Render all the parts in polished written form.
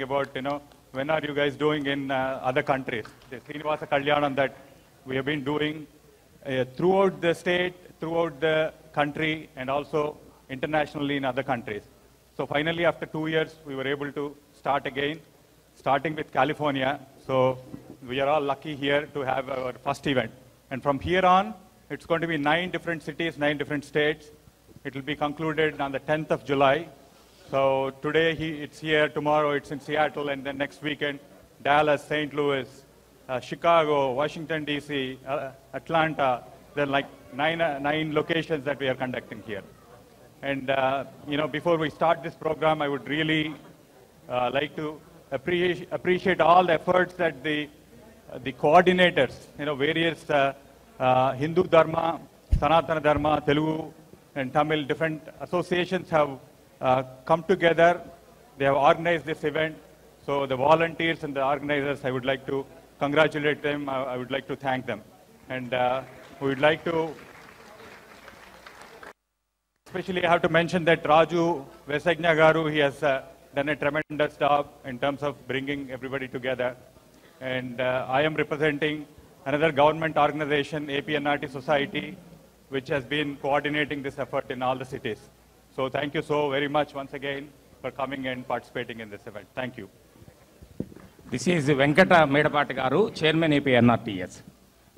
inquiring about, when are you guys doing in other countries? The Srinivasa Kalyanam that we have been doing throughout the state, throughout the country, and also internationally in other countries. So finally, after 2 years, we were able to start again, starting with California. So we are all lucky here to have our first event. And from here on, it's going to be 9 different cities, 9 different states. It will be concluded on the 10th of July. So today it's here, tomorrow it's in Seattle, and then next weekend, Dallas, St. Louis, Chicago, Washington, D.C., Atlanta. There are like 9 locations that we are conducting here. And, before we start this program, I would really like to appreciate all the efforts that the coordinators, various Hindu Dharma, Sanatana Dharma, Telugu, and Tamil, different associations have come together. They have organized this event. So the volunteers and the organizers, I would like to congratulate them. I would like to thank them. And we would like to, especially I have to mention that Raju Vesagna Garu, he has done a tremendous job in terms of bringing everybody together. And I am representing another government organization, APNRT Society, which has been coordinating this effort in all the cities. So thank you so very much once again for coming and participating in this event. Thank you. This is Venkata Medapati Garu, Chairman APNRTS.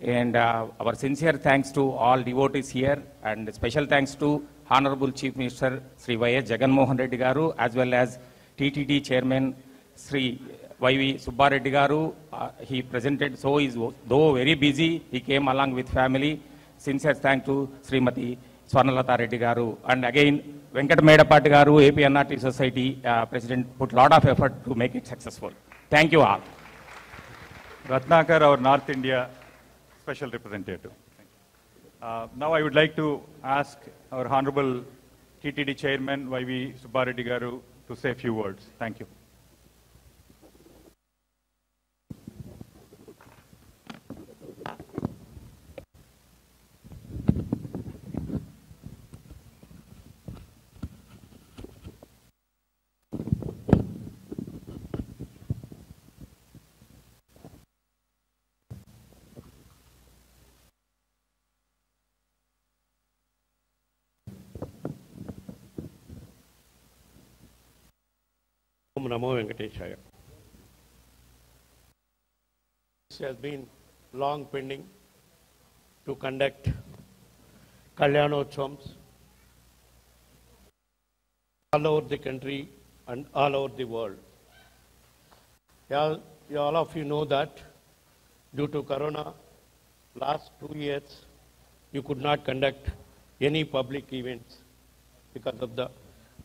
And our sincere thanks to all devotees here, and special thanks to Honorable Chief Minister Sri Y.S. Jagan Mohan Reddy Garu, as well as TTD Chairman Sri Y.V. Subba Reddy Garu. He presented, so is though very busy, he came along with family. Sincere thanks to Srimati Swarnalata Reddy Garu. And again, Venkata Medapati Garu, APNRT Society President, put a lot of effort to make it successful. Thank you all. Ratnakar, our North India Special Representative. Now I would like to ask our Honorable TTD Chairman Y.V. Subba Reddy Garu to say a few words. Thank you. Namo Venkateshaya. This has been long pending to conduct Kalyanotsamams all over the country and all over the world. All of you know that due to Corona, last 2 years, you could not conduct any public events because of the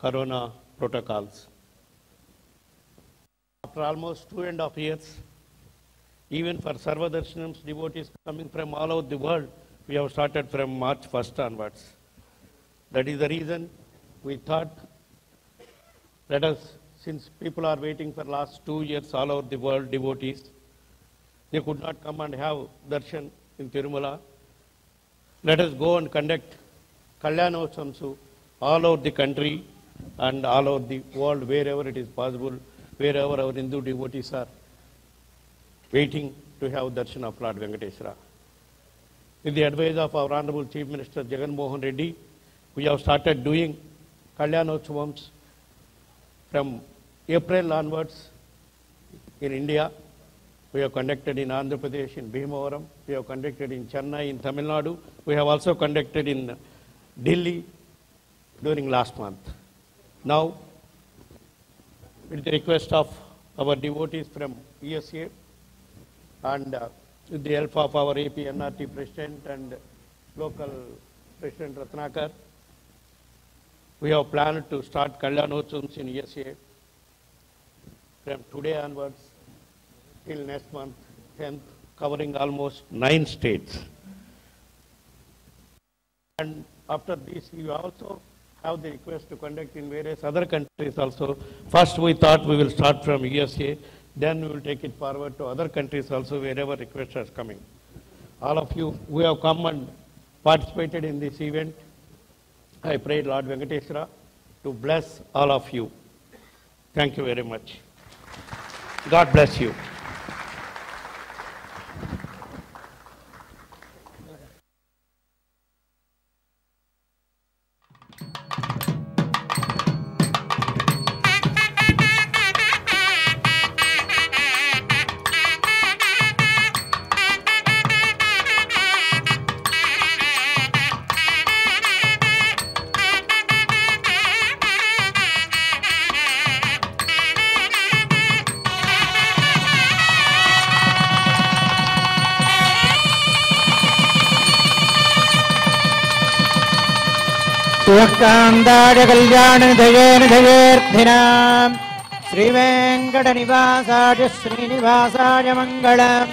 Corona protocols. After almost 2.5 years, even for Sarva Darshanams devotees coming from all over the world, we have started from March 1st onwards. That is the reason we thought, let us, since people are waiting for last 2 years all over the world, devotees, they could not come and have darshan in Tirumala. Let us go and conduct Kalyanotsamams all over the country and all over the world, wherever it is possible, wherever our Hindu devotees are waiting to have darshan of Lord Venkateswara. With the advice of our Honorable Chief Minister Jagan Mohan Reddy, we have started doing Kalyanotsamams from April onwards in India. We have conducted in Andhra Pradesh, in Bhimavaram. We have conducted in Chennai, in Tamil Nadu. We have also conducted in Delhi during last month. Now, with the request of our devotees from ESA and with the help of our APNRT President and local President Ratnakar, we have planned to start Kalyanotsamams in ESA from today onwards till next month, 10th, covering almost 9 states. And after this, we also have the request to conduct in various other countries also. First, we thought we will start from USA, then we will take it forward to other countries also, wherever request is coming. All of you who have come and participated in this event, I pray Lord Venkateswara to bless all of you. Thank you very much. God bless you. శుభకాంతాయ కళ్యాణనిధయేర్ధినాం శ్రీవేంకటనివాసాయ శ్రీనివాసాయ మంగళం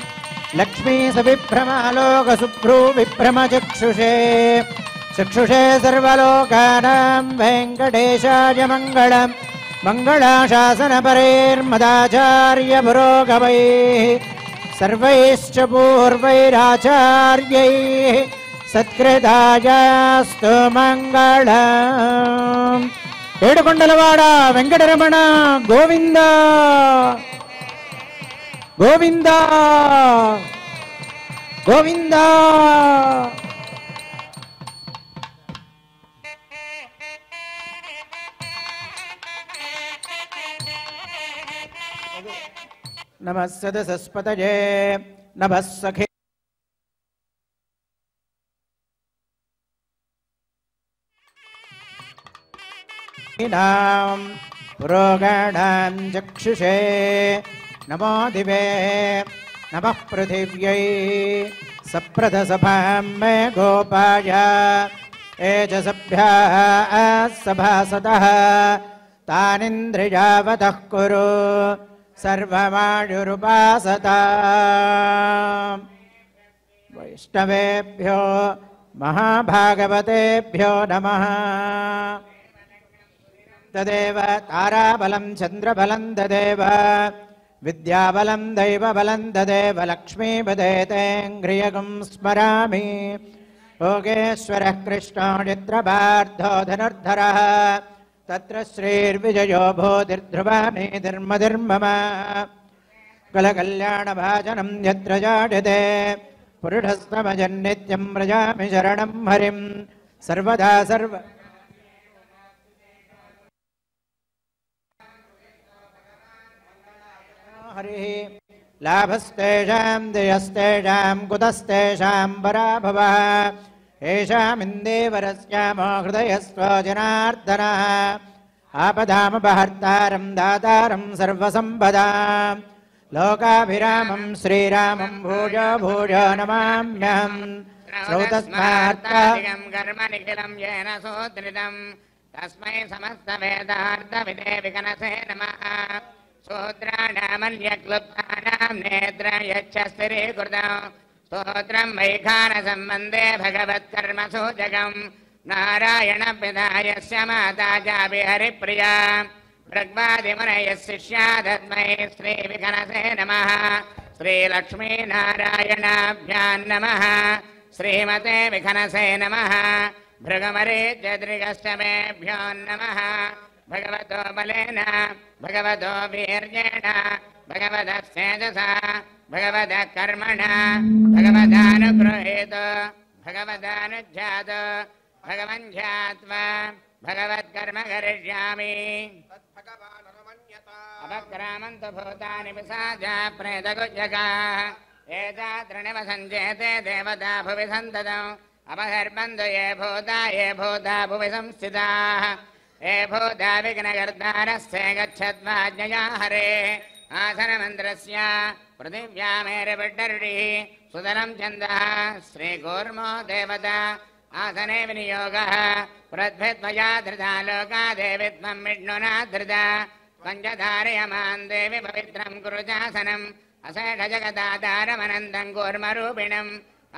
లక్ష్మీ సవిభ్రమాలోకశుభ్రూ విభ్రమచక్షుషే చక్షుషే సర్వలోకానాం వెంకటేశాయ మంగళం మంగళాశాసనపరైర్మదాచార్య పురోగమైః సర్వైశ్చ పూర్వైరాచార్యైః సత్కృతాయాస్తు మంగళం. ఏడుకొండలవాడ వెంకటరమణ గోవింద గోవింద గోవింద. నమః సదసస్పతయే నమః సఖే పురోగణాం చక్షుషే నమో దివే నమః పృథివ్యై సప్రథసభాం మే గోపాయ ఏజసభ్యాః సభాసదః తానింద్రియావతః కురు సర్వమాయురుపాసతాం. వైష్ణవేభ్యో మహాభాగవతేభ్యో నమః. తదేవ తారాబలం చంద్రబలం తదేవ విద్యాబలం దైవబలం తదేవ లక్ష్మీపదేతేంఘ్రియగం స్మరామి. యోగేశ్వరః కృష్ణో చిత్రపార్థో ధనుర్ధరः తత్ర శ్రీర్విజయో భూతిర్ధ్రువానీతిర్మతిర్మమ. కలకల్యాణభాజనం యత్ర జాయతే పురుషస్తమజన్నిత్యం వ్రజామి శరణం హరిం సర్వదా సర్వ. హరి లాభస్తేషాం జయస్తేషాం కుతస్తేషాం పరాభవః ఏషామిందేవరస్యామో హృదయస్వ జనార్దనః. ఆపదామపహర్తారం దాతారం సర్వసంపదాం లోకాభిరామం శ్రీరామం భూజో భూజో నమామ్యహం. శ్రౌతస్మార్తాదిగం కర్మ నిఖిలం येन సోదృతం తస్మై సమస్త వేదార్థవిదే వికనసే నమః. శూద్రాణామన్యక్లుప్తానాం నేత్రం యచ్చస్తిరీకృతం స్తోత్రం వైఖాన సంబంధే భగవత్కర్మ సూచకం. నారాయణ పితాయస్య మాతా చాపి హరిప్రియా భృగ్వాదిమునయః శిష్యా తస్మై శ్రీ వికనసే నమః. శ్రీలక్ష్మీనారాయణాభ్యాం నమః. శ్రీమతే వికనసే నమః. భృగమరేత్యద్రిగష్టమేభ్యో నమః. భగవతో బలేన భగవతో వీర్యేణ భగవదస్తేజసా భగవద కర్మణ భగవదానుగృహేత భగవదానుజ్ఞాత భగవన్ధ్యాత్వా భగవత్కర్మ కరిష్యామి. అపక్రామంతు భూతాని పిశాచా ప్రేతగుజ్జగాః ఏతాత్రినివసంచేతే దేవతా భువి సంతతం. అపహర్బంతు ఏ భూతా భువి సంస్థితాః. ఏ భూతా విఘ్నకర్తారస్య గచ్చద్వాజ్ఞయా హరేః. ఆసనమంత్రస్య పృథివ్యామేరవిడ్డరుడిః సుతరం ఛందః శ్రీకూర్మో దేవతా ఆసనే వినియోగः. పృథ్వీత్వయా ధృతా లోకా దేవి త్వం విష్ణునా ధృతా. పంచధారయమాన్ దేవి పవిత్రం కురు చాసనం. అశేషజగదాధారమనంతం కూర్మరూపిణం.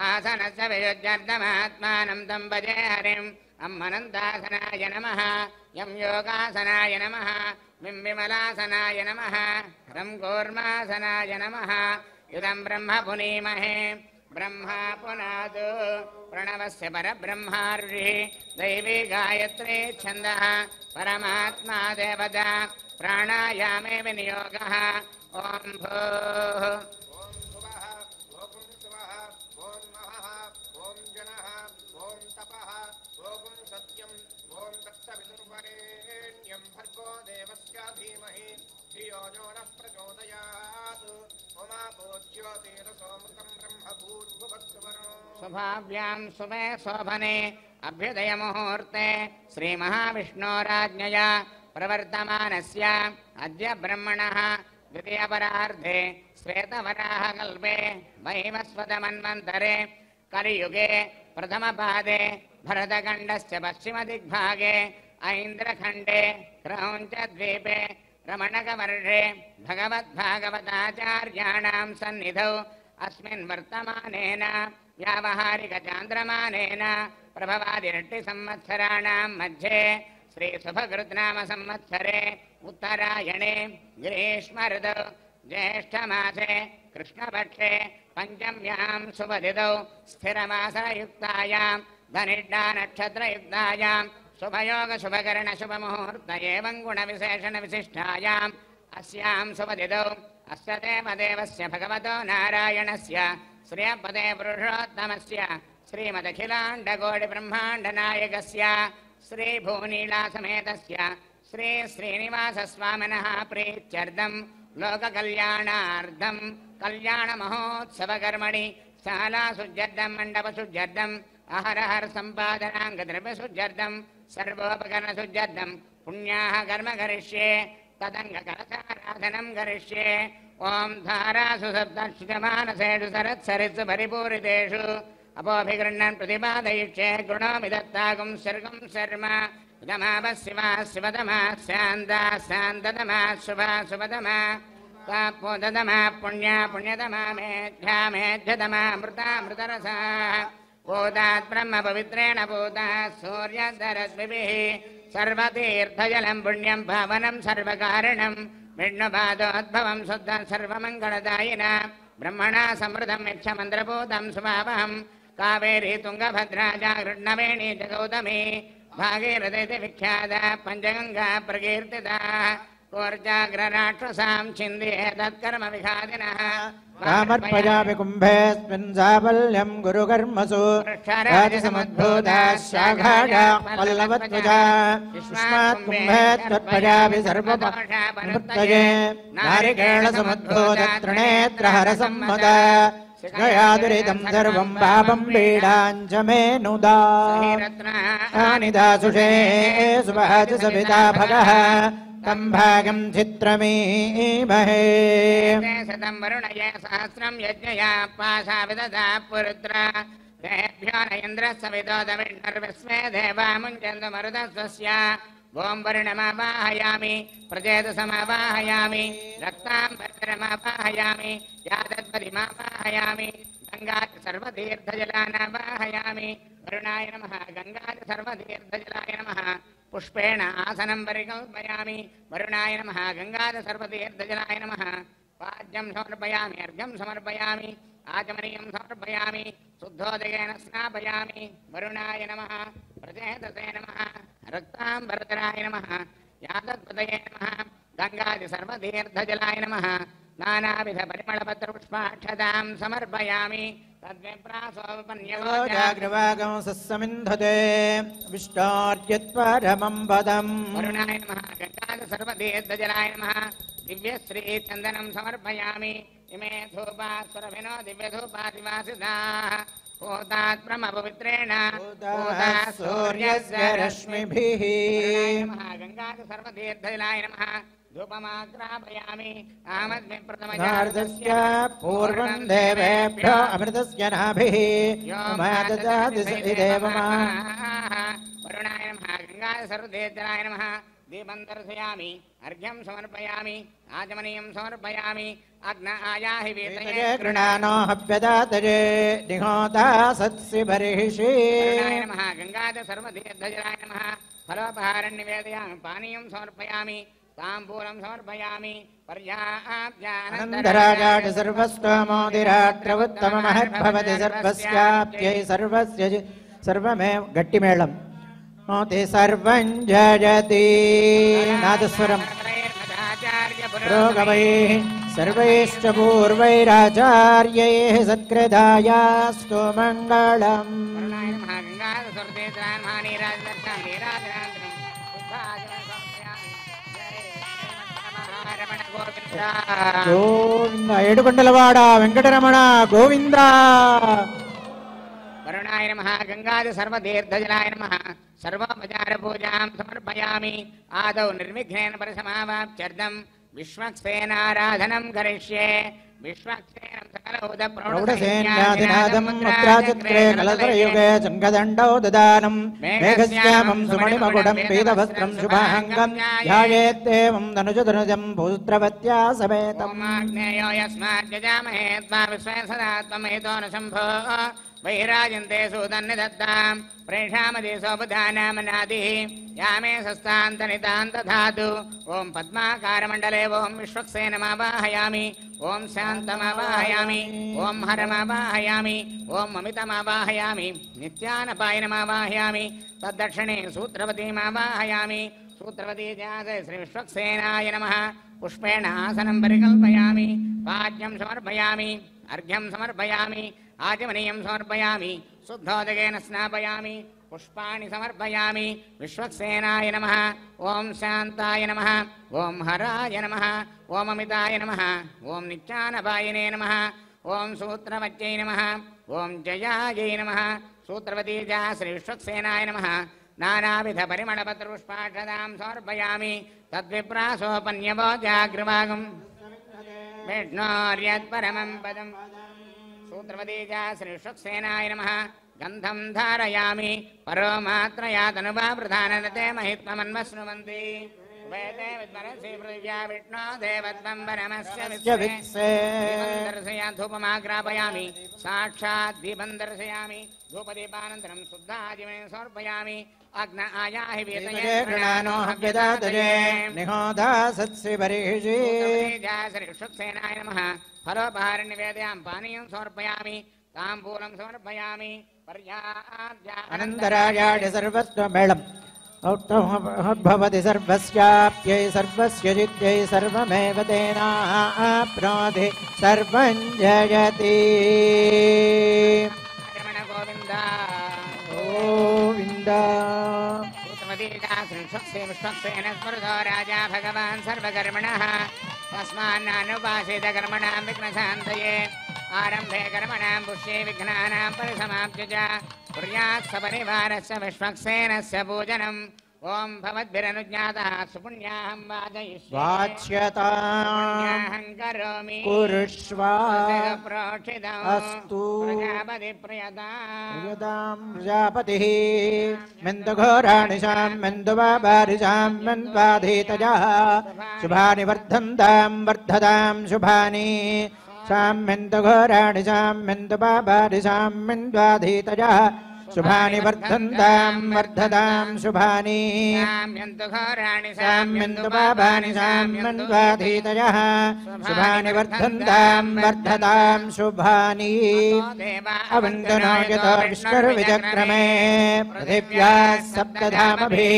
ఆసనస్య వియుజ్యర్థమాత్మానం తం భజే హరిం. అమ్మనంతాసనాయ నమః. యం యోగాసనాయ నమః. విం విమలాసనాయ నమః. రం కూర్మాసనాయ నమః. ఇదం బ్రహ్మ పునీమహే. బ్రహ్మా పునాదు ప్రణవస్య పరబ్రహ్మార్షి. దైవీ గాయత్రీ ఛందః పరమాత్మా దేవత. ప్రాణాయామే వినియోగः. ఓం భూః शुभाभ्यां शुभे शोभने अभ्युदय मुहूर्ते श्रीमहाविष्णोराज्ञया प्रवर्तमानस्य अद्य ब्रह्मणः द्वितीयपरार्धे श्वेतवराहकल्पे वैवस्वतमन्वन्तरे कलियुगे प्रथमपादे भरतखण्डस्य पश्चिमदिग्भागे ऐन्द्रखण्डे क्रौञ्चद्वीपे रमणकवर्षे भगवद्भागवताचार्याणां सन्निधौ अस्मिन् वर्तमानेन व्यावहारिकचान्द्रमानेन प्रभवादिरट्टिसंवत्सराणां मध्ये श्रीसुभकृत्नामसंवत्सरे उत्तरायणे ग्रीष्मऋतौ ज्येष्ठमासे कृष्णपक्षे पञ्चम्यां शुभतिथौ स्थिरमासयुक्तायां धनिष्ठा-नक्षत्रयुक्तायां शुभयोगशुभकरणशुभमुहूर्त एवं गुणविशेषणविशिष्टायाम् अस्यां शुभतिथौ अस्य देवदेवस्य भगवतो नारायणस्य श्रियपदे पुरुषोत्तमस्य श्रीमदखिलाण्डकोटिब्रह्माण्डनायकस्य श्रीभूनीलासमेतस्य श्रीश्रीनिवासस्वामिनः प्रीत्यर्थं लोककल्याणार्थं कल्याणमहोत्सवकर्मणि शालासुज्जर्दं मण्डपसुज्जर्दं अहरहर सम्पादनाङ्गद्रव्यसुज्जर्दं सर्वोपकरणसुज्जर्दं पुण्याः कर्म करिष्ये तदङ्गकलशाराधनं करिष्ये ओम धारासु सप्तक्षमानसेषु सरत्सरित्सु परिपूरितेषु अपोभिगृह्णन् प्रतिपादयिष्ये गृणोमि दत्तागुं सर्गं शर्म इदमावः शिवा शिवतमा स्यान्दा स्यान्दतमा शुभा शुभतमा तापोदतमा पुण्या पुण्यतमा मेध्या मेध्यतमा मृता मृतरसा बोधात् ब्रह्म पवित्रेण बोधात् सूर्यधरद्भिः सर्वतीर्थजलं पुण्यं पावनं सर्वकारणं विष्णुपादोद्भवं शुद्धं सर्वमङ्गलदायिना ब्रह्मणा समृद्धं यक्षमन्त्रभूतं सुभावहं कावेरी तुङ्गभद्रा जागृह्णवेणी च गौतमी भागीरथीति विख्याता पञ्चगङ्गा प्रकीर्तिता कोर्जाग्रराक्षसां छिन्दिः तत्कर्मविघातिनः रामर्पयामि कुम्भेऽस्मिन् साफल्यं गुरुकर्मसु राजसमुद्भूता शाखाया पल्लवध्वजा युष्मात् कुम्भे त्वत्पयामि सर्वमृत्तये नारिकेळसमुद्भूतत्रिनेत्रहरसम्मदा श्रयादुरिदं सर्वं पापं पीडाञ्च मे नुदा निदासुषे सुभाति सविता भगः तं भागं चित्रमीमहे शतं वरुणये सहस्रं यज्ञया पाशा विदधा पुरुत्रा तेभ्यो न इन्द्रस्य विदोदविष्णर्विश्वे देवा मुञ्चन्तु मरुतस्वस्य ओं वरुणमावाहयामि प्रजेतसमावाहयामि रक्ताम्बरमावाहयामि यादद्वरिमावाहयामि गङ्गात् सर्वतीर्थजलानावाहयामि वरुणाय नमः गङ्गात् सर्वतीर्थजलाय नमः पुष्पेण आसनं परिकल्पयामि वरुणाय नमः गङ्गात् सर्वतीर्थजलाय नमः पाद्यं समर्पयामि अर्घ्यं समर्पयामि आचमनीयं समर्पयामि शुद्धोदकेन स्नापयामि वरुणाय नमः प्रजेतसे नमः रक्ताम्बरधराय नमः यादद्वदये नमः गङ्गादि सर्वतीर्थजलाय नमः नानाविधपरिमलपत्रपुष्पाक्षतां समर्पयामि जाग्रवागं सस्समिन्धते विष्टार्यत्परमं पदम् वरुणाय नमः गङ्गादि सर्वतीर्थजलाय नमः दिव्यश्रीचन्दनं समर्पयामि इमे धूपासुरभिनो दिव्यधूपादिवासिताः भूतात् ब्रह्मपवित्रेण भूतात् सूर्यस्य रश्मिभिः गङ्गादि सर्वतीर्थजलाय नमः धूपमाग्रापयामि आमद्मि नारदस्य पूर्वं देवेभ्यो अमृतस्य नाभिः वरुणाय नमः गङ्गादि सर्वतीर्थजलाय नमः दीपं दर्शयामि अर्घ्यं समर्पयामि आचमनीयं समर्पयामि अग्न आयाहि वीतये गृणानो हव्यदातये निहोता सत्सि बर्हिषि नमः गङ्गादि सर्वतीर्थजलाय नमः फलोपहारं निवेदयामि पानीयं समर्पयामि ताम्बूलं समर्पयामि पर्याप्त्यानन्दराजाढ सर्वस्तोमोदिरात्रवुत्तममहद्भवति सर्वस्याप्त्यै सर्वस्य सर्वमेव गट्टिमेळं मोति सर्वं जयति नादस्वरं पुरोगमैः सर्वैश्च पूर्वैराचार्यैः सत्कृतायास्तु मङ्गलम्। वरुणाय नमः गङ्गाधरस्वर्गेन्द्राय नमः नीराजदर्शनं नीराजनान्तरं शुद्धाचरणं समर्पयामि। जय रमण गोविन्द గోవింద ఏడుకొండలవాడ వెంకటరమణ గోవింద. वरुणाय नमः गंगादि सर्वतीर्थजलाय नमः सर्वोपचारपूजां समर्पयामि। आदौ निर्विघ्नेन परिसमावाप्त्यर्थं विश्वक्सेनाराधनं करिष्ये। विश्वक्सेनं प्रौढसेन्याधिनादं मुद्राचित्रे कलत्रयुगे चङ्गदण्डौ ददानं मेघश्यामं सुमणिमकुटं पीतवस्त्रं शुभाङ्गं ध्यायेत्येवं धनुजधनुजं पुत्रवत्या समेतम्। आग्नेयो यस्मात् यजामहे त्वा विश्वे सदा त्वमेतो न शम्भो वैराजन्ते सुदन्निदत्तां प्रेषामदेशोपधानामनादिः यामे सस्तान्तनितान् दधातु। ॐ पद्माकारमण्डले ॐ विश्वक्सेनमावाहयामि। ॐ शान्तमावाहयामि। ॐ हरमावाहयामि। ॐ अमितमावाहयामि। नित्यानपायनमावाहयामि। तद्दक्षिणे सूत्रवतीमावाहयामि। सूत्रवती जाते श्रीविश्वक्सेनाय नमः। पुष्पेण आसनं परिकल्पयामि। पाद्यं समर्पयामि। अर्घ्यं समर्पयामि। आचमनीयं समर्पयामि। शुद्धोदकेन स्नापयामि। पुष्पाणि समर्पयामि। विश्वक्सेनाय नमः। ॐ शान्ताय नमः। ॐ हराय नमः। ॐ अमिताय नमः। ॐ नित्यानपायिने नमः। ॐ सूत्रवत्यै नमः। ॐ जयायै नमः। सूत्रवती च श्रीविश्वक्सेनाय नमः। नानाविधपरिमलपत्रपुष्पाक्षतां समर्पयामि। तद्विप्रासोपन्यवो जागृवागम् विष्णोर्यत्परमं पदम्। सूत्रवती च श्रीविश्वक्सेनाय नमः। गन्धं धारयामि। परो मात्रया तनुवा प्रधानते महित्वमन्वश्नुवन्ति। वेदे विद्मनसि पृथिव्या विष्णो देवत्वं परमस्य विश्वे। दीपं धूपमाग्रापयामि। साक्षात् दीपं दर्शयामि। धूपदीपानन्तरं शुद्धाजिमे समर्पयामि। अग्न आयाहि वेदये गृणानो हव्यदातये निहोदासत्सि बर्हिषि। श्रीविश्वक्सेनाय नमः। फलोपहारं निवेदयामि। पानीयं समर्पयामि। ताम्बूलं समर्पयामि। अनन्तरायाणि सर्वस्वमेळम् भवति सर्वस्याप्यै सर्वस्य जित्यै सर्वमेव तेनाप्नोति सर्वं जयति। रमण गोविन्द गोविन्द। विश्वक्सेन स्मृतो राजा भगवान् सर्वकर्मणः तस्मान्नानुपासित कर्मणां विघ्नशान्तये। आरम्भे कर्मणां पुष्ये विघ्नानां परिसमाप्य च कुर्यात् सपरिवारस्य विश्वक्सेनस्य पूजनम्। ॐ भवद्भिरनुज्ञातः सुपुण्याहं वाचयिष्ये। वाच्यतां करोमि कुरुष्व अस्तु प्रजापतिप्रियतां प्रजापतिः मन्दघोराणिशां मन्दुवाबारिशां मन्वाधीतजः शुभानि वर्धन्तां वर्धतां शुभानि शां मन्दघोराणिशां मन्दुवाबारिशां मन्वाधीतजः शुभानि वर्धन्तां वर्धतां शुभानि साम्यन्तुपापानि साम्यन्वाधीतयः शुभानि वर्धन्तां वर्धतां शुभानि। अवन्दनो यतो विष्णुर्विचक्रमे पृथिव्याः सप्तधामभिः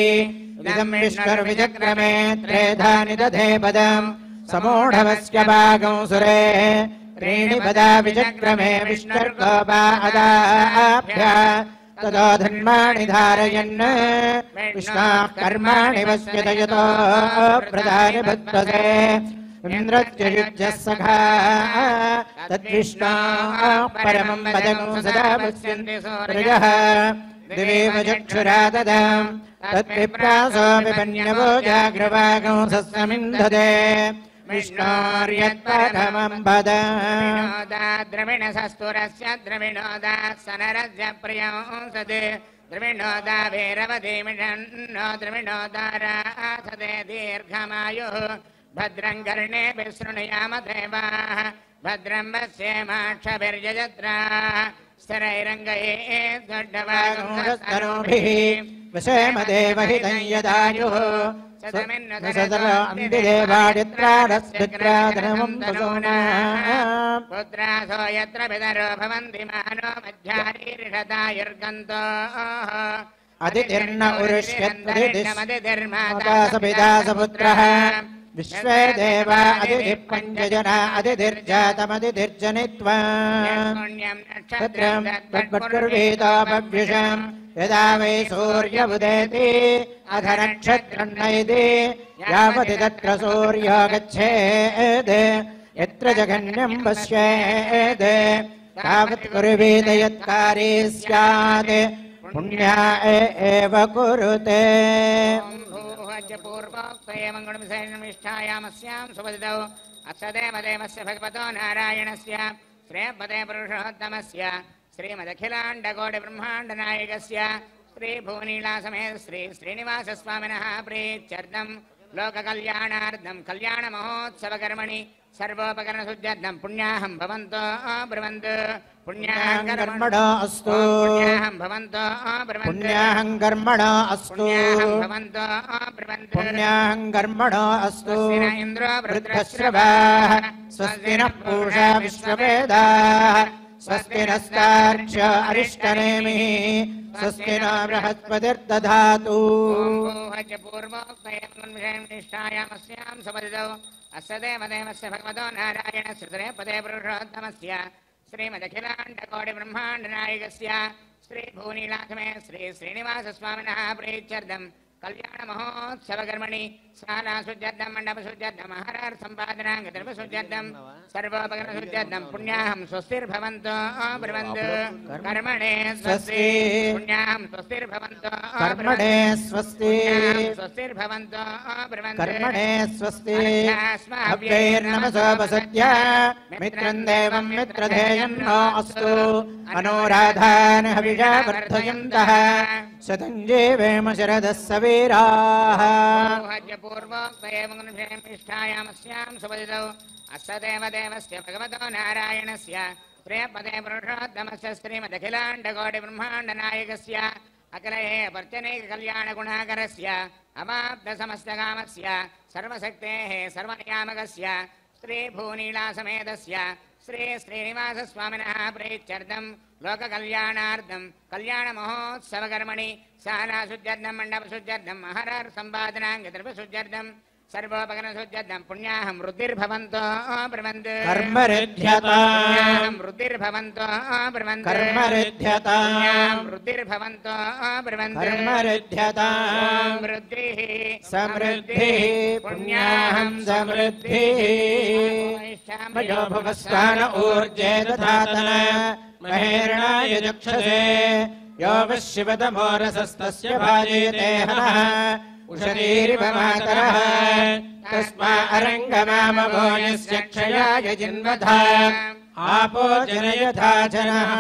इदं विष्णुर्विचक्रमे त्रेधानि दधे पदं समूढवस्य भागं सुरे त्रीणि पदा विचक्रमे विष्णुर्गोपादाभ्य ततो धर्माणि धारयन् विष्णाः कर्माणि पश्यत यतो प्रधानि भक्तसे इन्द्रत्युज्यः सखा तद्विष्णाः परमं पदं सदा पश्यन्ति सूरयः दिवेव चक्षुरा ददां तद्विप्रासो विपन्यवो जाग्रवागं सस्यमिन्धते विष्णोर्यत्परमं पद द्रविणसस्तुरस्य द्रविणोदा सनरस्य प्रियंसत् द्रविणोदा वीरवतीमिषन्नो द्रविणोदारासते दीर्घमायुः भद्रं कर्णेभिः शृणुयाम देवाः भद्रं पश्येमाक्षभिर्यजत्राः स्थिरैरङ्गैः दड्डवागुंस्तनूभिः वशेम देवहितं यदायुः पुत्रासो यत्र पितरो भवन्ति मानो मध्यारीर्षदायुर्गन्तो अतिथिर्न उरुष्यत्मदितिर्माता सपुत्रः विश्वे देवा अदितिः पञ्चजना अदितिर्जातमदितिर्जनित्वा तत्रं तत्पत्कुर्वीतोपव्युषम् यदा वै सूर्य उदेति अथ नक्षत्रं नयति यावति तत्र सूर्यो गच्छेत् यत्र जघन्यं पश्येत् तावत् कुर्वीत यत्कारी स्यात् पुण्या एव कुरुते पूर्वोक्तयमङ्गलमिष्ठायामस्यां सुपदितौ अक्षदेवदेवस्य भगवतो नारायणस्य श्रेयपदे पुरुषोत्तमस्य श्रीमदखिलाण्डकोटिब्रह्माण्डनायकस्य श्रीभुवनीलासमेत श्री श्रीनिवासस्वामिनः प्रीत्यर्थं लोककल्याणार्थं कल्याणमहोत्सवकर्मणि सर्वोपकरणशुद्ध्यर्थं पुण्याहं भवन्तो ब्रुवन्तु पुण्याहं कर्मणो अस्तु पुण्याहं भवन्तो ब्रुवन्तु पुण्याहं कर्मणो अस्तु भवन्तो ब्रुवन्तु पुण्याहं कर्मणो अस्तु इन्द्रो वृद्धश्रवाः स्वस्ति नः पूषा विश्ववेदाः स्वस्ति नस्तार्क्ष्य अरिष्टनेमिः स्वस्ति नो बृहस्पतिर्दधातु पूर्वोक्तयमनिष्ठायामस्यां सुपदितौ अस्य देवदेवस्य भगवतो नारायणस्य श्रेयपदे पुरुषोत्तमस्य श्रीमदखिलाण्डकोटिब्रह्माण्डनायकस्य श्रीभुवनीलासमे श्री श्रीनिवासस्वामिनः प्रीत्यर्थं कल्याणमहोत्सवकर्मणि स्नानाशुद्ध्यर्थं मण्डपशुद्ध्यर्थं आहारसम्पादनाङ्गद्रव्यशुद्ध्यर्थं सर्वोपकरणशुद्ध्यर्थं पुण्याहं स्वस्तिर्भवन्तो ब्रुवन्तु कर्मणे स्वस्ति पुण्याहं स्वस्तिर्भवन्तो कर्मणे स्वस्ति स्वस्तिर्भवन्तो ब्रुवन्तु कर्मणे स्वस्ति अव्यैर्नमसोपसत्य मित्रं देवं मित्रधेयन्नो अस्तु अनुराधान् हविषा वर्धयन्तः शतं जीवेम शरदः सवीराः पूर्वोक्तयमनिष्ठायामस्यां सुपदितौ अस्य देवदेवस्य भगवतो नारायणस्य प्रियपदे पुरुषोत्तमस्य श्रीमदखिलाण्डकोटिब्रह्माण्डनायकस्य अखिलये पर्त्यनेककल्याणगुणाकरस्य अवाप्तसमस्तकामस्य सर्वशक्तेः सर्वनियामकस्य श्रीभुवनीलासमेतस्य श्री श्रीनिवासस्वामिनः प्रीत्यर्थं लोककल्याणार्थं कल्याणमहोत्सवकर्मणि शालाशुद्ध्यर्थं मण्डपशुद्ध्यर्थं आहारसम्पादनाङ्गद्रव्यशुद्ध्यर्थं सर्वोपकरणशुद्ध्यर्थं पुण्याहं वृद्धिर्भवन्तो ब्रुवन्तु कर्मरिध्यतां वृद्धिर्भवन्तो ब्रुवन्तु कर्मरिध्यतां वृद्धिर्भवन्तो ब्रुवन्तु कर्मरिध्यतां वृद्धिः समृद्धिः पुण्याहं समृद्धिः मयो भवस्तान ऊर्जे दधातन महेरणाय चक्षसे यो वशिवतमोरसस्तस्य भाजेते हनः उषतीरिव मातरः तस्मा अरङ्गमामवो यस्य क्षयाय जिन्वधा आपो जनयथा जनः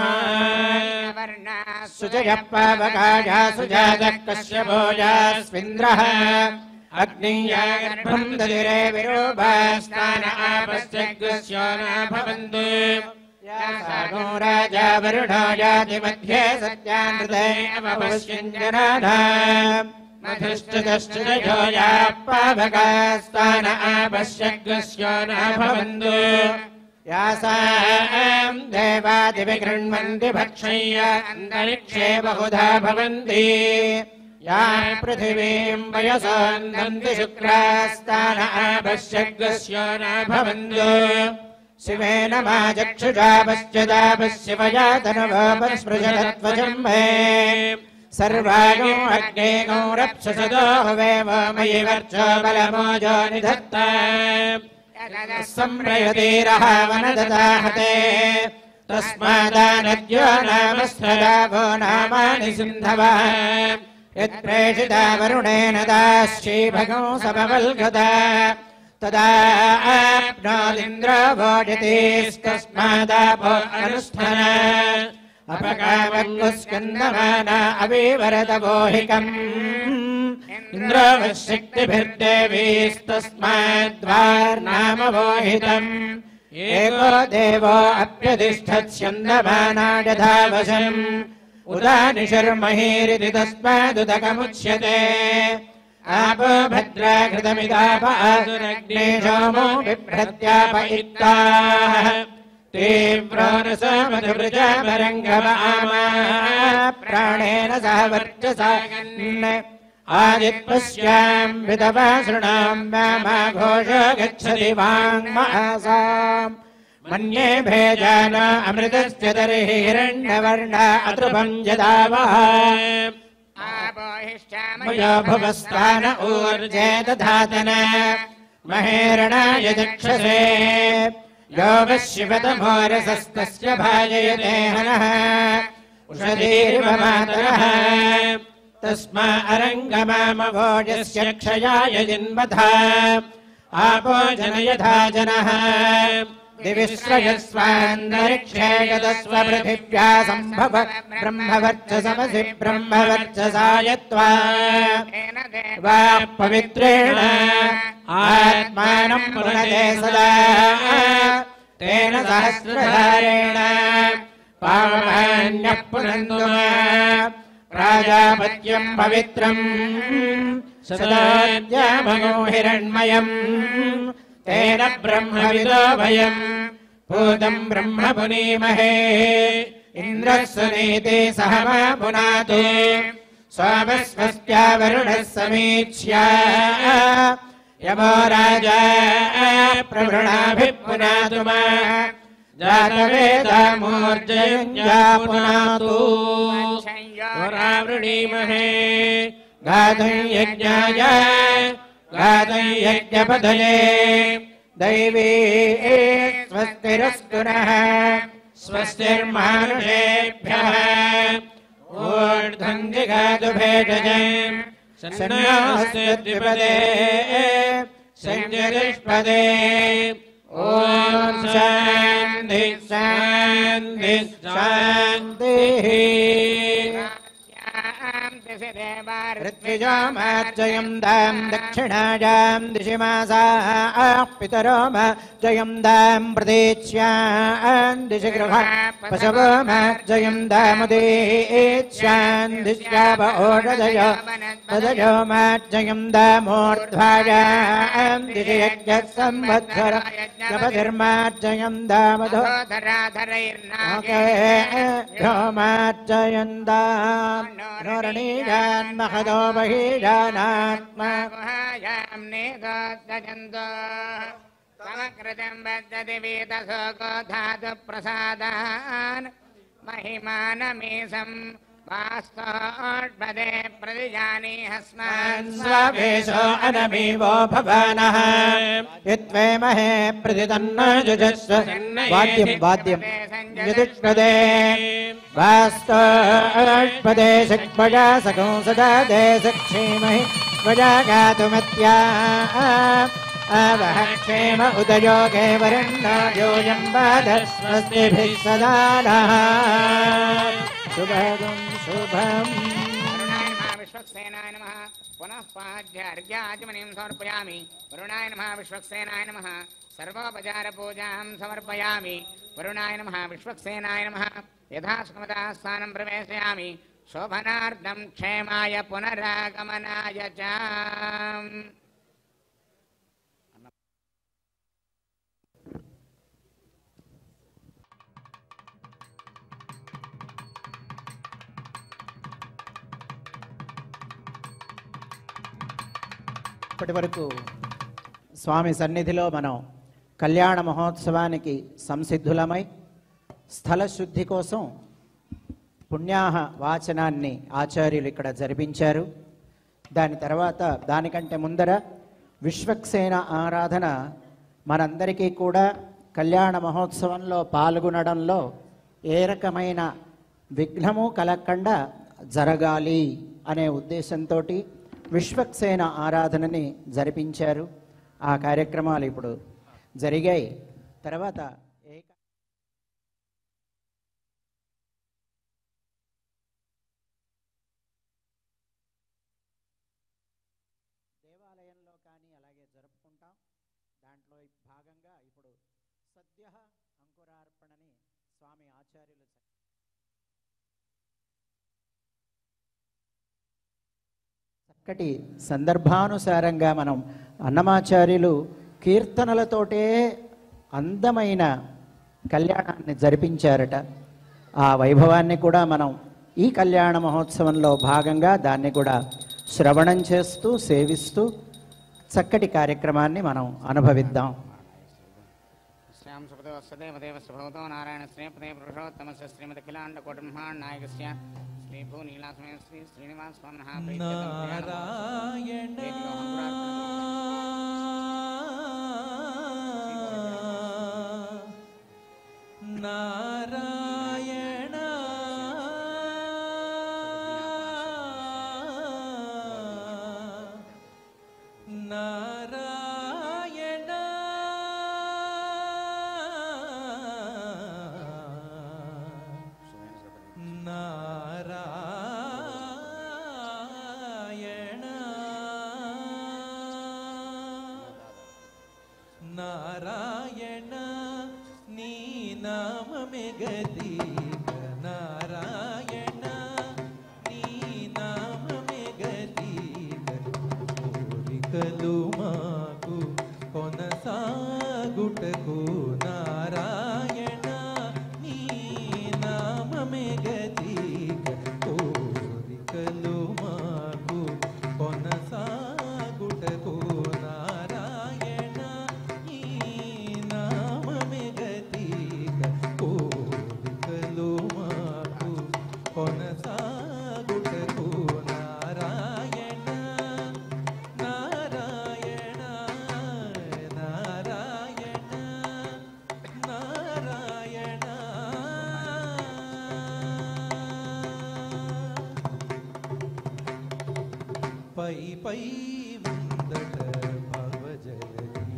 सुजयः पावकाया सुजातः कश्यपो यास्मिन्द्रः अग्निया गर्भं ददिरे विरूपास्तान आपश्चग्रस्यो न भवन्तु यासागो राजा वरुणो याति मध्ये सत्यानृते अवपश्यञ्जनानाम् मधुश्चुतश्चुतयो याः पावकास्तान आपश्चग्रस्यो न भवन्तु यासां देवादिविगृह्णन्ति भक्षय्य अन्तरिक्षे बहुधा भवन्ति या पृथिवीं वयसोन्दन्ति शुक्रास्तान आपश्यग्रस्यो न भवन्तु शिवेन मा चक्षुषा पश्यदापश्यवया तनुवोपस्पृशतत्वजं मे सर्वागो अग्ने गौरप्सुषदो हवेव मयि वर्चो बलमोजो निधत्ता संप्रयतीरः वनददाहते तस्मादानद्यो नामस्त्रदावो नामानि सिन्धवः यत्प्रेषिता वरुणेन दास्यि भगो समवल्गता तदा आप्नोदिन्द्रो भोजतीस्तस्मादापो अनुष्ठन अपकामकुस्कन्दमाना अविवरतवोहिकम् इन्द्रो वशक्तिभिर्देवीस्तस्माद्वार्नामवोहितम् एको देवो अप्यतिष्ठत्स्यन्दमाना यथा वशम् उदानिशर्महीरिति तस्मादुदकमुच्यते आपो भद्रा घृतमिदाप आसुरग्ने सोमो बिभ्रत्यापयित्ताः तीव्रो रसमधुवृजामरङ्गम आमा प्राणेन सह वर्चसा आदित्वस्यां विधवा शृणां व्यामाघोषो गच्छति वाङ्महासाम् मन्ये भेजान अमृतस्य तर्हि हिरण्यवर्ण अतृपं यदावः मया भुवस्तान ऊर्जे दधातन महेरणाय चक्षसे यो वः शिवतमोरसस्तस्य भाजयते हनः उषधीरिव मातरः तस्मा अरङ्गमामभोजस्य क्षयाय जिन्वथा आपो जनयथा जनः दिविश्रयस्वान्तरिक्षे गतस्व पृथिव्या सम्भव ब्रह्मवर्चसमसि ब्रह्मवर्चसायत्वा वा पवित्रेण आत्मानं पुनते सदा तेन सहस्रधारेण पावमान्यः पुनन्तु प्राजापत्यं पवित्रं सदाद्यामगो हिरण्मयम् तेन ब्रह्मविदो भयम् भूतं ब्रह्म पुनीमहे इन्द्रः सुनीते सह मा पुनातु सोमस्वस्त्या वरुणः समीक्ष्य यमो राजा प्रवृणाभिः पुनातु मा जातवेदामूर्जयञ्जा पुनातु वरावृणीमहे गाधं यज्ञाय गाधं यज्ञपदये दैवी स्वस्तिरस्तु नः स्वस्तिर्मानुषेभ्यः ऊर्ध्वं जिगातु भेषजम् सन्नास्य द्विपदे सञ्जरिष्पदे ॐ शान्ति शान्ति शान्तिः ऋत्विजोमार्जयं दां दक्षिणायां दिशिमासाः पितरो मार्जयं दां प्रतीच्यां दिशि गृहाः पशवो मार्जयं दामुदीच्यां दिश्याप ओषधयो तदयो मार्जयं दामूर्ध्वायां दिशि यज्ञः संवत्सर जपधिर्मार्जयं दामधो मार्जयं दां रणीजान्महदो बहिजानात्मा समकृतं बद्धति वीतशोको धातु प्रसादान् महिमानमीशं वास्तोष्पदे प्रतिजानीहस्मान् स्वावेशो अनमीवो भवानः यत्वेमहे प्रतितन्नो जुजस्व वाद्यं वाद्यं यदुष्पदे वास्तोष्पदे शक्पजा सकंसदा दे सक्षीमहि वजा गातुमत्या आवह क्षेम उदयोगे वरुणो योऽयं बाधस्वस्तिभिः सदा नः शुभं शुभम् विश्वक्सेनाय नमः पुनः पाद्यार्घ्याचमनीं समर्पयामि वरुणाय नमः विश्वक्सेनाय नमः सर्वोपचारपूजां समर्पयामि वरुणाय नमः विश्वक्सेनाय नमः यथास्मता स्थानं प्रवेशयामि शोभनार्थं क्षेमाय पुनरागमनाय च ఇప్పటి వరకు స్వామి సన్నిధిలో మనం కళ్యాణ మహోత్సవానికి సంసిద్ధులమై స్థల శుద్ధి కోసం పుణ్యాహ వాచనాన్ని ఆచార్యులు ఇక్కడ జరిపించారు. దాని తర్వాత దానికంటే ముందర విశ్వక్సేన ఆరాధన మనందరికీ కూడా కళ్యాణ మహోత్సవంలో పాల్గొనడంలో ఏ రకమైన విఘ్నము కలగకుండా జరగాలి అనే ఉద్దేశంతో విశ్వక్సేన ఆరాధనని జరిపించారు. ఆ కార్యక్రమాలు ఇప్పుడు జరిగాయి. తర్వాత దేవాలయంలో కానీ అలాగే జరుపుకుంటాం. దాంట్లో భాగంగా ఇప్పుడు సద్య అంకురార్పణని స్వామి ఆచార్యులు చక్కటి సందర్భానుసారంగా మనం అన్నమాచార్యులు కీర్తనలతోటే అందమైన కళ్యాణాన్ని జరిపించారట. ఆ వైభవాన్ని కూడా మనం ఈ కళ్యాణ మహోత్సవంలో భాగంగా దాన్ని కూడా శ్రవణం చేస్తూ సేవిస్తూ చక్కటి కార్యక్రమాన్ని మనం అనుభవిద్దాం. శ్రీం సుపదే వత్సదేవదేవ సుభవతో నారాయణ శ్రీపదే పురుషోత్తమస్య శ్రీమతి అఖిలాండ కోటిబ్రహ్మాండ నాయకస్య శ్రీ భూ నీలాసమయ శ్రీ శ్రీనివాస స్వామినః నారాయణ నారాయణ నారాయణ నారాయణ నీ నామమే గతిక నారాయణ నీ నామమే గతిక కోరికలు మాకు కొనసాగుటకు నారాయణ నీ నామమే గతిక కోరికలు మాకు కొనసాగుటకు నారాయణ ఈ నామమే గతిక కోరికలు మాకు కొనసాగుటకు నారాయణ నారాయణ నారాయణ నారాయణ పై పై ముందట భవజలది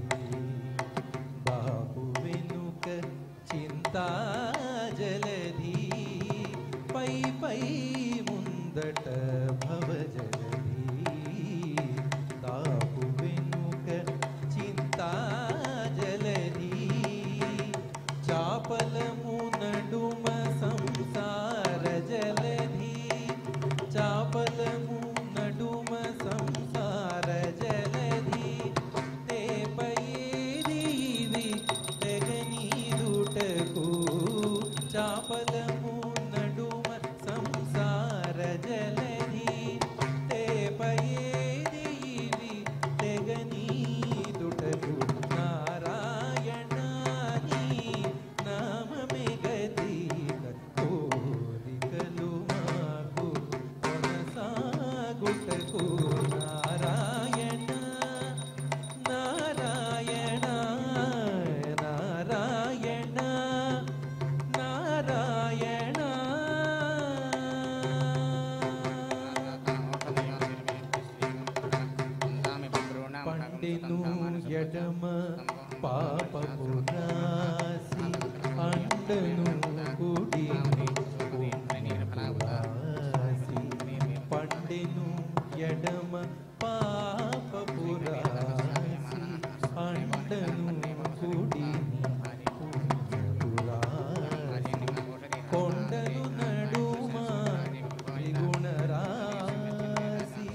బాబు వెనుక చింతా జలది పై పై ముందట భవజలది బాబు వెనుక చింతా జలది చాపలము నడుమ సంసార జలది చాపలము నడుమ సంసార జలది తేపయేది తెగనీదుటకు చాపలము నడుమ సంసార జలది తేపయేది తెగనీదుటకు నారాయణ నీ నామమే గతిక కోరికలు మాకు కొనసాగుటకు నారాయణ నారాయణ నారాయణ నారాయణ పండెను ఎడమ పాపపు రాసి అండను కుడి రాసి పండెను ఎడమ పాపపు రాసి అండను కుడి రాసి కొండను నడుమ త్రిగుణ రాసి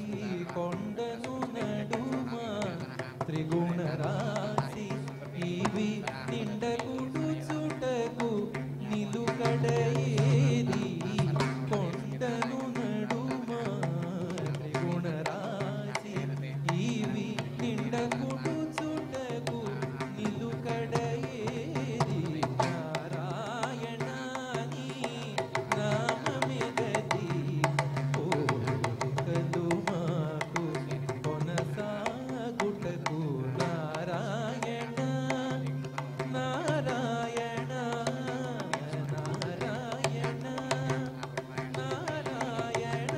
కొండను నడుమ త్రిగుణ రాసి ఇవి నిండకుడు చుటకు నిలుకడయేది కొండను నడుమ త్రిగుణ రాసి ఇవి నిండకుడు చుటకు నిలుకడయేది నారాయణ నీ నామమే గతిక కోరికలు మాకు కొనసాగుటకు నారాయణ నారాయణ నారాయణ నారాయణ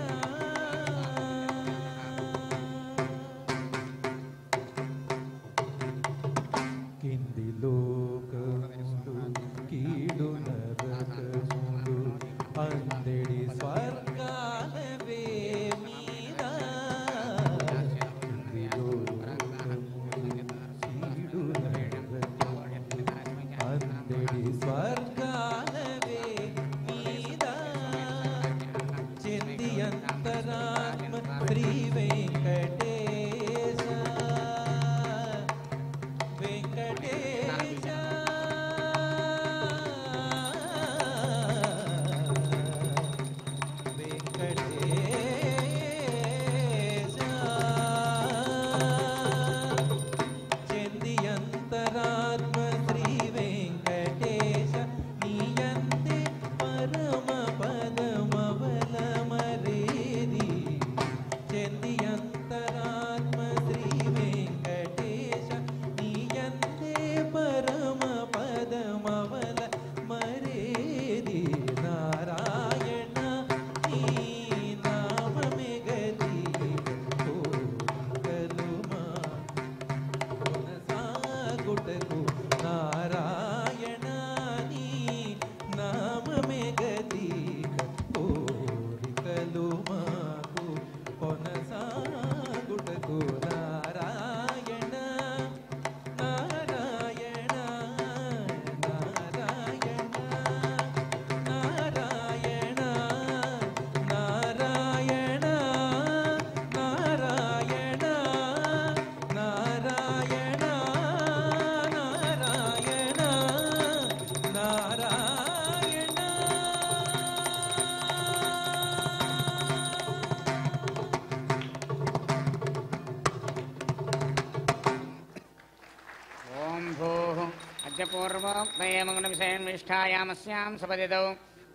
अद्य पूर्वोक्तयमग्नविषयन्विष्ठायामस्यां सपदितौ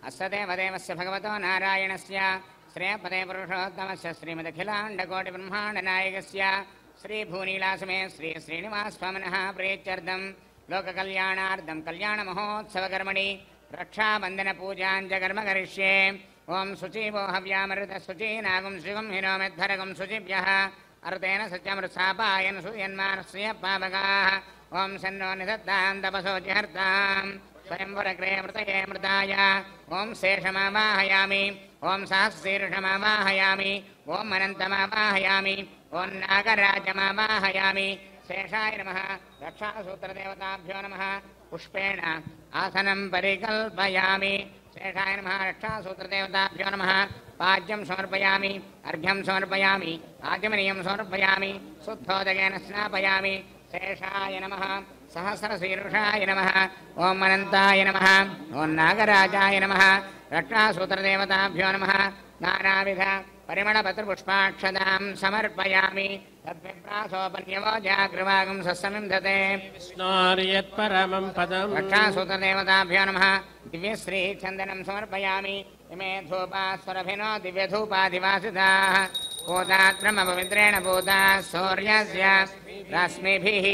अस्य देवदेवस्य भगवतो नारायणस्य श्रेयपदे पुरुषोत्तमस्य श्रीमदखिलाण्डकोटिब्रह्माण्डनायकस्य श्रीभूनीलासमे श्रीश्रीनिवासस्वामिनः प्रीत्यर्थं लोककल्याणार्थं कल्याणमहोत्सवकर्मणि रक्षाबन्धनपूजाञ्च कर्म करिष्ये ओं शुचिवो हव्यामृतशुचीनागुं शिवं हिनोमेद्धरगुं शुचिभ्यः अर्तेन सत्यमृत्सापायन सूयन्मानस्य पावकाः ओं शन्नो निधत्तां तपसो जहर्तां स्वयंवरग्रे मृतये मृताय ओं शेषमावाहयामि ओं सहस्रीर्षमावाहयामि ओं अनन्तमावाहयामि ओं नागराजमावाहयामि शेषाय नमः रक्षासूत्रदेवताभ्यो नमः पुष्पेण आसनं परिकल्पयामि शेषाय नमः रक्षासूत्रदेवताभ्यो नमः पाद्यं समर्पयामि अर्घ्यं समर्पयामि आचमनीयं समर्पयामि शुद्धोदकेन स्नापयामि शेषाय नमः सहस्रशीर्षाय नमः ओं अनन्ताय नमः ओं नागराजाय नमः रक्षासूत्रदेवताभ्यो नमः नानाविध परिमलपत्रपुष्पाक्षदां समर्पयामि तद्विप्रासोपन्यवो जागृवागं सस्समिं दते विष्णोर्यत्परमं पदं रक्षासूत्रदेवताभ्यो नमः दिव्यश्रीचन्दनं समर्पयामि इमे धूपास्वरभिनो दिव्यधूपादिवासिताः पूतात्रमपवित्रेण पूता सूर्यस्य रश्मिभिः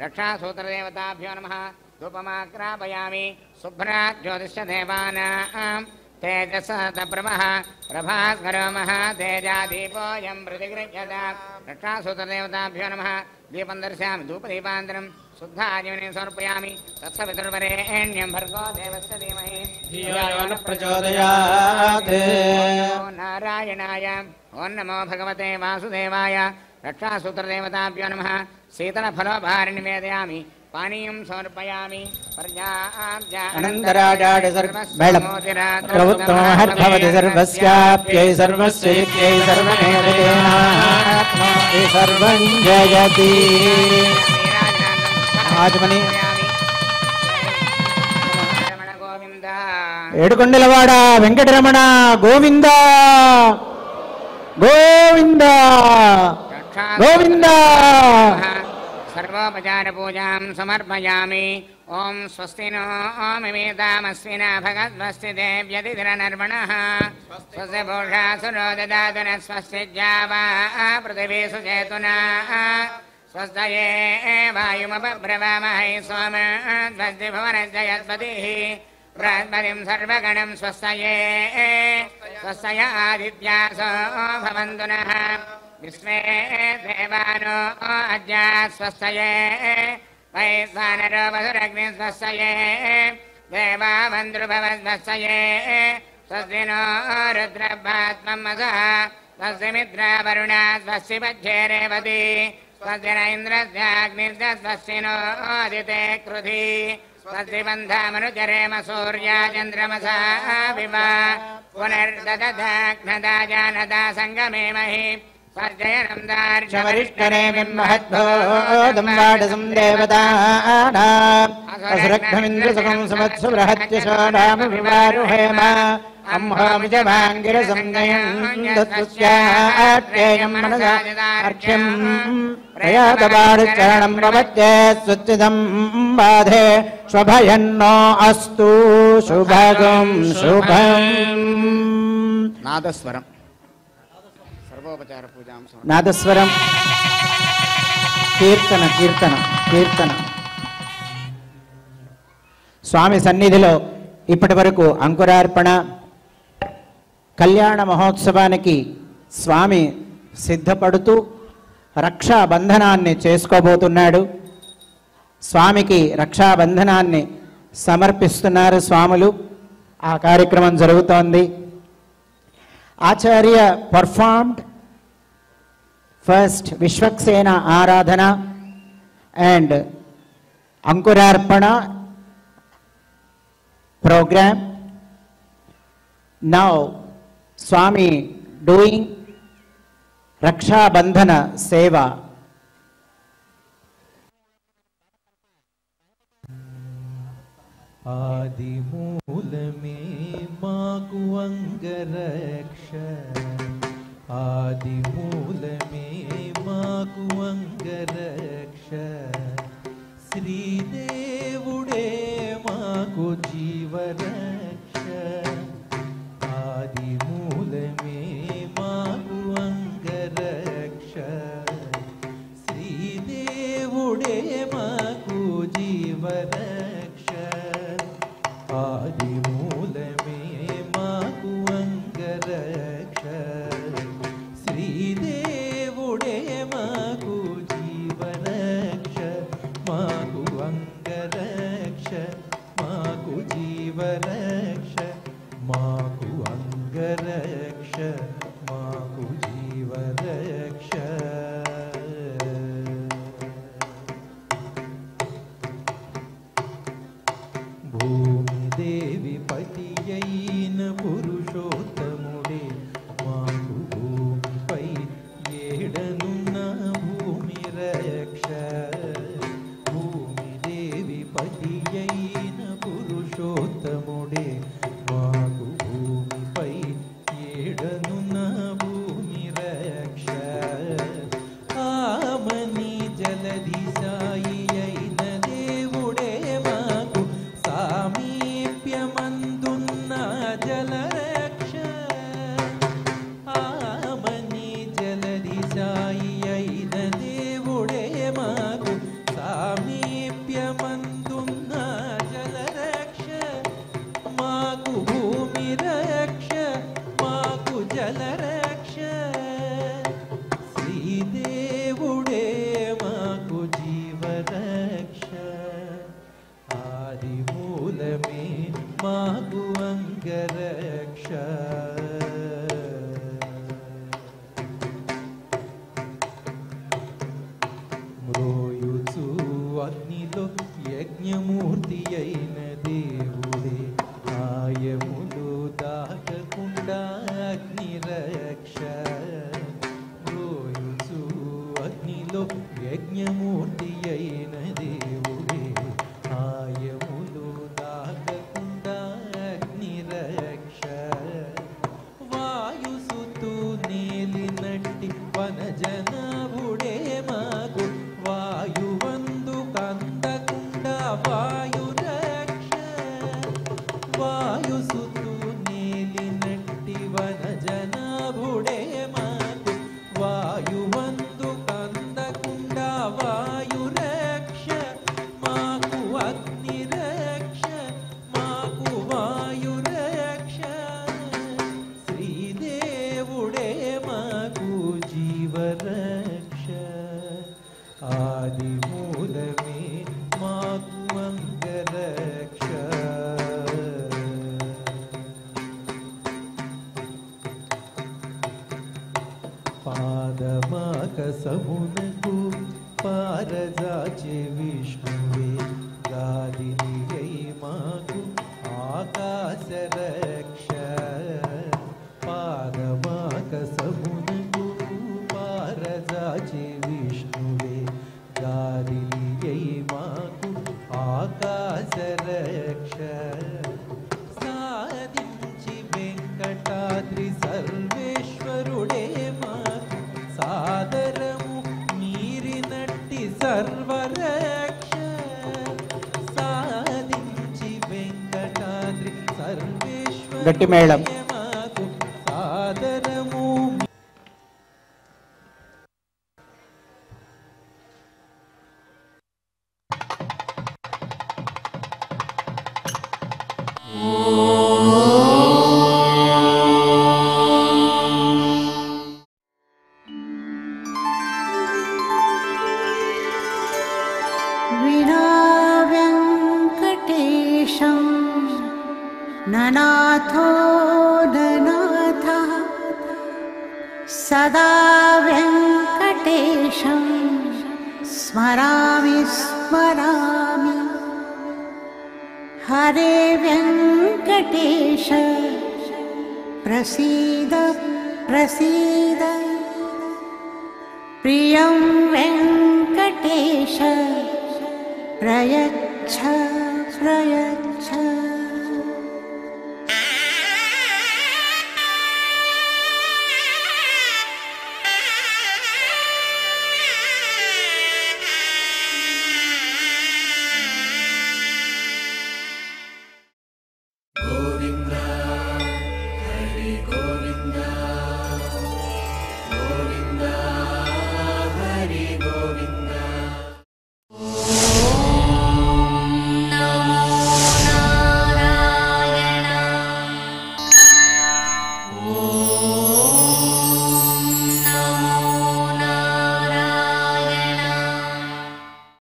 रक्षासूत्रदेवताभ्यो नमः धूपमाग्रापयामि शुभ्रा ज्योतिषदेवानां तेजसतप्रभः प्रभास्करोमः तेजादीपोऽयं प्रतिगृह्यता रक्षासूत्रदेवताभ्यो नमः दीपं दर्शयामि धूपदीपान्तरं शुद्धाजमने समर्पयामि तत्सवितुर्वरेण्यं भर्गो देवस्य धीमहि धियो यो न प्रचोदयात् ओं नारायणाय ओं नमो भगवते वासुदेवाय रक्षासूत्रदेवताभ्यो नमः शीतलफलोपहारं निवेदयामि पानीयं समर्पयामि अनन्तराजाड प्रवृत्तमहर्भवति सर्वस्याप्यै सर्वस्यैक्यै सर्वमेवेनात्मायै सर्वं जयति आजमनी ఏడుకొండలవాడ వెంకటరమణ గోవింద గోవింద గోవింద सर्वोपचारपूजां समर्पयामि ओं स्वस्ति नो ओमिमेतामस्विना भगवस्ति देव्यतिथिरनर्मणः स्वस्य भूषा सुरो ददातु न स्वस्य जावा पृथिवी सुचेतुना स्वस्तये वायुमपब्रवामहे सोमध्वस्य भुवनस्य यस्पतिः बृहस्पतिं सर्वगणं स्वस्तये स्वस्तय आदित्यासो भवन्तु नः विश्वे देवानो अद्य स्वस्तये वैश्वानरो वसुरग्नि स्वस्तये देवावन्द्रुभवस्वस्तये स्वस्तिनो रुद्रभात्मं असः स्वस्ति मित्रा वरुणा स्वस्ति पज्ये रेवती स्वस्ति न इन्द्रस्याग्निर्य स्वस्ति नो आदिते कृधि स्वस्ति बन्धामनुचरेम सूर्या चन्द्रमसा विवा पुनर्ददधाग्नदा जानदा सङ्गमेमहि सर्जयनं दार्शवरिष्ठरे बिम्बहद्भोदं वाडसं देवतानाम् असुरघ्नमिन्द्रसुखं समत्सु बृहत्यशो नाम विवारुहेम अम्होमिजभाङ्गिरसंज्ञयं दत्तस्याट्येयं मनसा अर्घ्यं प्रयातपाणिचरणं प्रपद्ये स्वच्चिदं बाधे शुभयन्नो अस्तु शुभगं शुभम् नादस्वरम् सर्वोपचार पूजां నాదస్వరం కీర్తన కీర్తన కీర్తన స్వామి సన్నిధిలో ఇప్పటి వరకు అంకురార్పణ కళ్యాణ మహోత్సవానికి స్వామి సిద్ధపడుతూ రక్షాబంధనాన్ని చేసుకోబోతున్నాడు. స్వామికి రక్షాబంధనాన్ని సమర్పిస్తున్నారు స్వాములు. ఆ కార్యక్రమం జరుగుతోంది. ఆచార్య performed first Vishwaksena Aradhana and Ankurarpana program. Now Swami doing Raksha Bandhana Seva. ఆదిమూలమే మాకు అంగరక్ష ఆదిమూలమే మాకు అంగరక్ష శ్రీదేవుడే మాకు జీవరక్ష ఆదిమూలమే మాకు అంగరక్ష శ్రీదేవుడే మాకు జీవరక్ష మాకు అంగరక్ష మాకు జీవరక్ష మాకు అంగరక్ష మాకు జీవరక్ష భూమిదేవి పతి అయిన పురుషోత్తముడే మాకు భూమిపై ఏడనున్న భూమి రక్ష భూమిదేవి పతి అయిన పురుషోత్తముడే మాకు భూమిపై ఏడనున్న భూమి రక్ష ఆమని జలధి సాయి అయిన దేవుడే మాకు సామీప్యమందున్న జలరక్ష ఆమని జలధి సాయి అయిన దేవుడే మాకు సామీప్యమందున్న జలరక్ష మాకు భూమి రక్ష మాకు జలరక్ష శ్రీదేవుడే మాకు జీవరక్ష ఆదిమూలమే మాకు అంగరక్ష మ్రోయుచు అగ్నిలో యజ్ఞమూర్తి అయిన దేవుడే ఆయములు దాకకుండా అగ్నిరక్ష మ్రోయుచు అగ్నిలో యజ్ఞమూర్తి అయిన దేవుడే ఆయములు దాకకుండా అగ్నిరక్ష వాయుసుతు నేలినట్టి వనజనాభుడే మాకు వాయువందు కందకుండా వాయురక్ష వాయుసుతు నేలినట్టి వనజనాభుడే మాకు వాయువందు కందకుండా వాయురక్ష మాకు అగ్నిరక్ష మాకు వాయురక్ష శ్రీదేవుడే మాకు జీవరక్ష ఆదిమూలమే మాకు అంగరక్ష పాదమాకసమునకు పారజాచే విష్ణువే గాలిని అయి మాకు ఆకాశరక్ష పాదమాకసమునకు పారజాచే విష్ణువే గాలిని అయి మాకు ఆకాశరక్ష సాధించి వెంకటాద్రి సర్వేశ్వరుడే మాకు సాదరము మీరినట్టి సర్వరక్ష సాధించి వెంకటాద్రి సర్వేశ్వరుడే గట్టి మేళం. మాకు సాదరము विना वेङ्कटेशं ननाथो ननाथः सदा वेङ्कटेशं स्मरामि स्मरामि हरे वेङ्कटेश प्रसीद प्रसीद प्रियं वेङ्कटेश प्रयच्छ प्रयच्छ